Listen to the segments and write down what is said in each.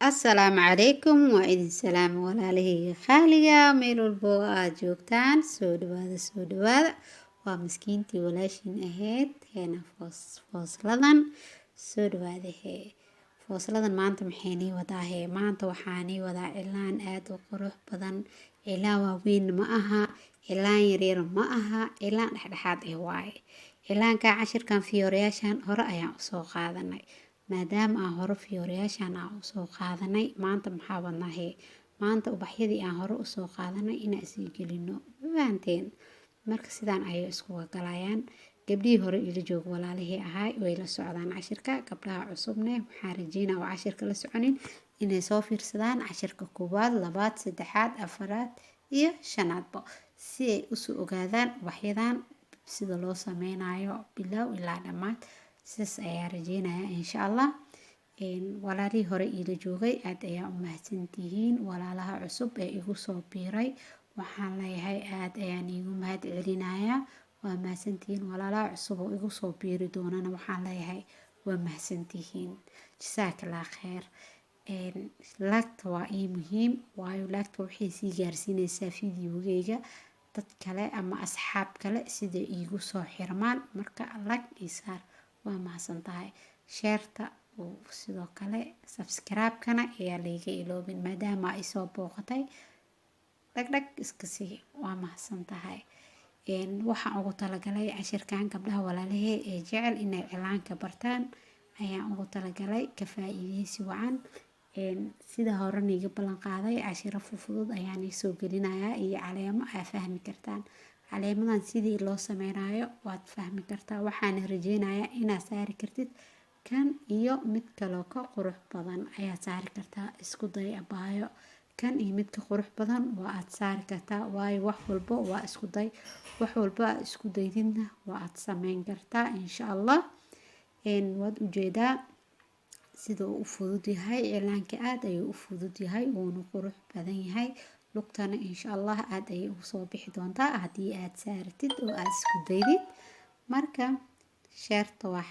Assalaamu calaykum waa idin salaam walaalahayga qaaliga meel walbo aad joogtaan soo dhawaada waa miskiintii walaashin ahayd heena foosladan soo dhawaada foosladan maanta maxay nii wadaa maanta waxaa nii wadaa cilaan aad u qurux badan cilaan waaweyn ma aha cilaan yaryar ma aha cilaan dhexdhexaad waaye cilaanka cashirkan fiyoreyaashan hore ayaan usoo qaadanay maadaama aan hore fiyoreyaashan aan usoo qaadanay maanta maxaa wadnaa maanta ubaxyadii aan hore usoo qaadanay inaan sii gelino fahanteen marka sidaan ayay iskuga galayaan gabdhihii hore ila joog walaalihii ahaay way la socdaan cashirka gabdhaha cusubne waxaan rajeynaa oo cashirka la soconin inay soo fiirsadaan cashirka 1, 2, 3, 4 iyo 5 si ay usoo ogaadaan ubaxyadan sida loo sameynayo bilow ilaa dhammaad sidaas ayaa rajeynaya insha allah walaalihii hore ila joogay aad ayaa u mahadsantihiin walaalaha cusub ee igu soo biiray waxaan leeyahay aad ayaan igu mahad celinayaa waa mahadsantihiin walaalaha cusub oo igu soo biiri doonana waxaan leeyahay waa mahadsantihiin jazakallah kheer laagta waa ii muhiim waayo laagta waxay sii gaarsiinaysaa fiidiyogeyga dad kale ama asxaab kale sida iigu soo xirmaan marka lag isaar waa mahadsantahay sheerta sidoo kale subscribe-kana ayaa layga iloobin maadaama ay soo booqatay dhagdhag iska sii waa mahadsantahay waxaan ugu talagalay cashirkan gabdhaha walaalahee ee jecel inay cilaanka bartaan ayaan ugu talagalay ka faa'iideysi wacan sida hore niiga ballan qaaday cashiro fudud ayaan soo gelinayaa iyo caleemo aa fahmi kartaan caleemadan sidii loo sameynayo waad fahmi kartaa waxaana rajeynayaa inaad saari kartid kan iyo mid kaloo ka qurux badan ayaa saari kartaa isku day abaayo kan iyo midka qurux badan waa aad saari kartaa waayo wax walbo waa isku day wax walbo aad isku daydidna waa aad sameyn kartaa insha allah waad ujeedaa sida uu u fudud yahay cilaanka aad ayuu u fudud yahay wuuna qurux badan yahay lugtana insha allah aad ayay ugu soo bixi doontaa haddii aad saaratid oo aad isku daydid marka sheerta waa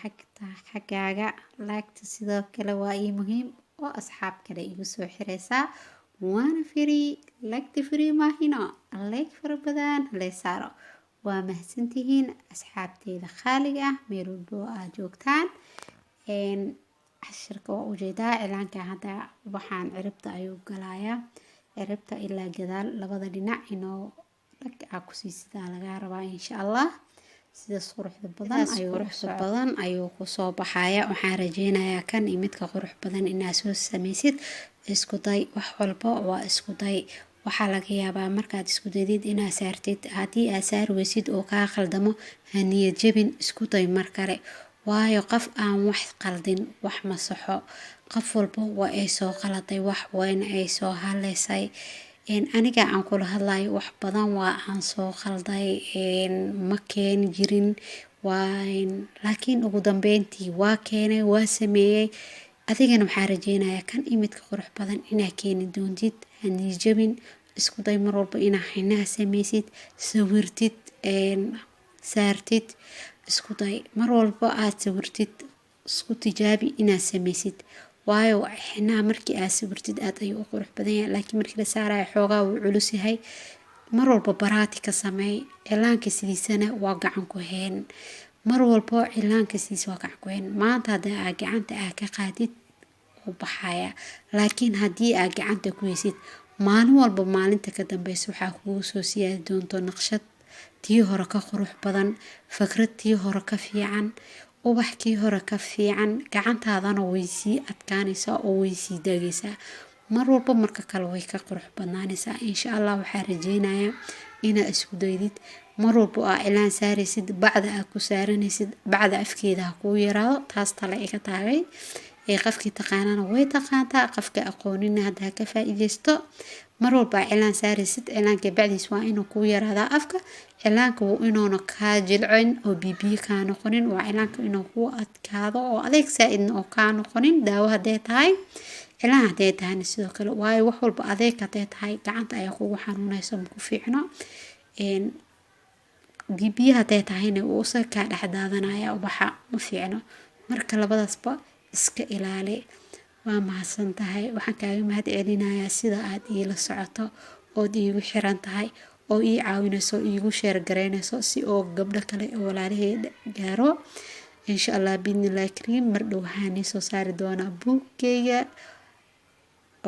xaggaaga laagta sidoo kale waa ii muhiim oo asxaab kale igu soo xiraysaa waana free lagta free maahino leeg fara badan lee saaro waa mahadsantihiin asxaabteeda qaaliga ah meel walbo aad joogtaan cashirka waa ujeedaa cilaanka hadda waxaan ciribta ayuu galayaa ciribta ilaa gadaal labada dhinac inoo dhag aa kusii sidaa lagaa rabaa insha allah sidaas quruxda badan ayuu kusoo baxaya waxaan rajeynayaa kan iyo midka qurux badan inaad soo sameysid isku day wax walba waa isku day waxaa laga yaabaa markaad isku daydid inaad saartid haddii aad saari weysid oo kaa khaldamo ha niyad jabin isku day mar kale waayo qof aan wax qaldin wax ma saxo qof walba waa ay soo qaladay wax wayna ay soo haleysay aniga aan kula hadlayo wax badan waa aan soo qalday ma keeni jirin laakiin ugu dambeyntii waa keenay waa sameeyey adigana waxaa rajeynayaa kan imidka qurux badan inaa keeni doontid hanii jabin isku day mar walba inaa xinaha sameysid sawirtid saartid isku day mar walba aad sawirtid isku tijaabi inaad sameysid waayo xinaha markii aad sawirtid aad ayuu u qurux badan yahay laakiin markii la saarayo xoogaa wuu culus yahay mar walba baraati ka sameey cilaanka sidiisana waa gacan ku heen mar walba cilaanka sidiisa waa gacan ku heen maanta haddii aad gacanta ka qaadid u baxaya laakiin haddii aad gacanta ku heysid maalin walba maalinta ka dambeysa waxaa kugu soo siyaadi doonto naqshad tii hore ka qurux badan fikrad tii hore ka fiican ubax kii hore ka fiican gacantaadana way sii adkaanaysaa oo way sii daagaysaa mar walba marka kale way ka qurux badnaanaysaa insha allah waxaa rajeynayaa inaad isku daydid mar walba aa cilaan saaraysid bacda aad ku saaranaysid bacda afkeeda ha kuu yaraado taas tale iga taagay qofkii taqaanana way taqaantaa qofka aqoonina hadda ha ka faa'iideysto mar walba cilaan saaraysid cilaanka bacdiis waa inuu kuu yaraadaa afka cilaanka waa inuuna kaa jilcin oo bibiyo kaa noqonin waa cilaanka inuu kuu adkaado oo adeeg saa-idna oo kaa noqonin daawo hadday tahay cilaan hadday tahayna sidoo kale waayo wax walba adeeg hadday tahay gacanta ayaa kugu xanuunayso maku fiicno bibiyo hadday tahayna wuu usa kaa dhex daadanaya ubaxa ma fiicno marka labadaasba iska ilaali waa mahadsan tahay. Waxaan kaaga mahad celinayaa sida aad iila socoto ood iigu xiran tahay oo ii caawinayso iigu sheer garaynayso si oo gabdho kale oo walaalaheed gaaro. insha Allah biidnillaahi kariim mar dhow waxaan soo saari doonaa buugkeyga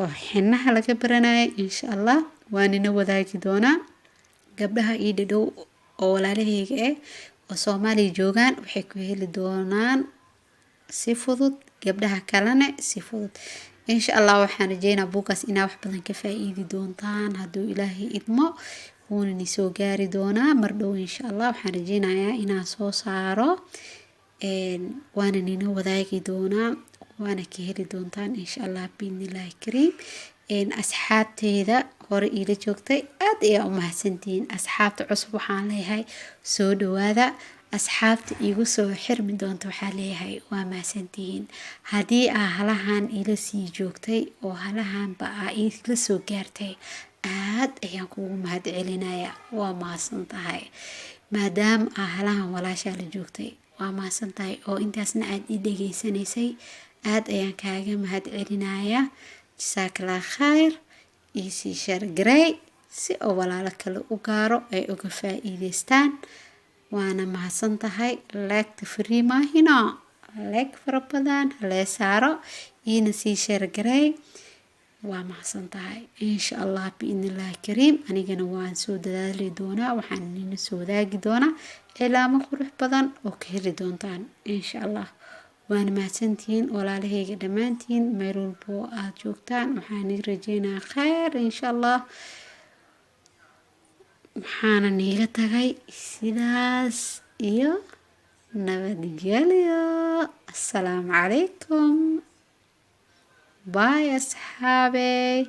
oo xinaha laga baranayay insha Allah waanina wadaagi doonaa gabdhaha ii dhadhow oo walaalaheyga oo Soomaaliya joogaan waxay ku heli doonaan si fudud gabdhaha kalena si fudud. insha Allah waxaan rajeynayaa buugaas inaad wax badan ka faa'iidi doontaan hadduu Ilaahay idmo wuuna soo gaari doonaa mar dhow insha Allah. waxaan rajeynayaa inaan soo saaro waana nina wadaagi doonaa waana ka heli doontaan insha Allah biidnillaahi kariim. asxaabteyda hore ila joogtay aad ayaa u mahadsantihiin. asxaabta cusub waxaan leeyahay soo dhawaada. asxaabta igu soo xirmi doonta waxaa leeyahay waa mahadsantihiin. haddii aa halahan ila sii joogtay oo halahanba aa ila soo gaartay aad ayaan kugu mahad celinayaa. waa mahadsan tahay maadaama aa halahan walaashaa la joogtay. waa mahadsan tahay oo intaasna aad ii dhageysanaysay aad ayaan kaaga mahad celinayaa. jazakallah khayr. iisii share garay si oo walaalo kale u gaaro ay uga faa'iideystaan. waana mahadsan tahay. like free maahino like fara badan lee saaro iina sii share garay. waa mahadsan tahay insha Allah biidnillaahi kariim. anigana waan soo dadaali doonaa waxaan nina soo wadaagi doonaa cilaamo qurux badan oo ka heli doontaan insha Allah. waana mahadsantihiin walaalaheyga dhammaantiin meel walbo aad joogtaan. waxaan ii rajeynayaa khayr insha Allah. waxaana niiga tagay sidaas iyo nabadgelyo. assalaamu calaykum. bye asxaabey.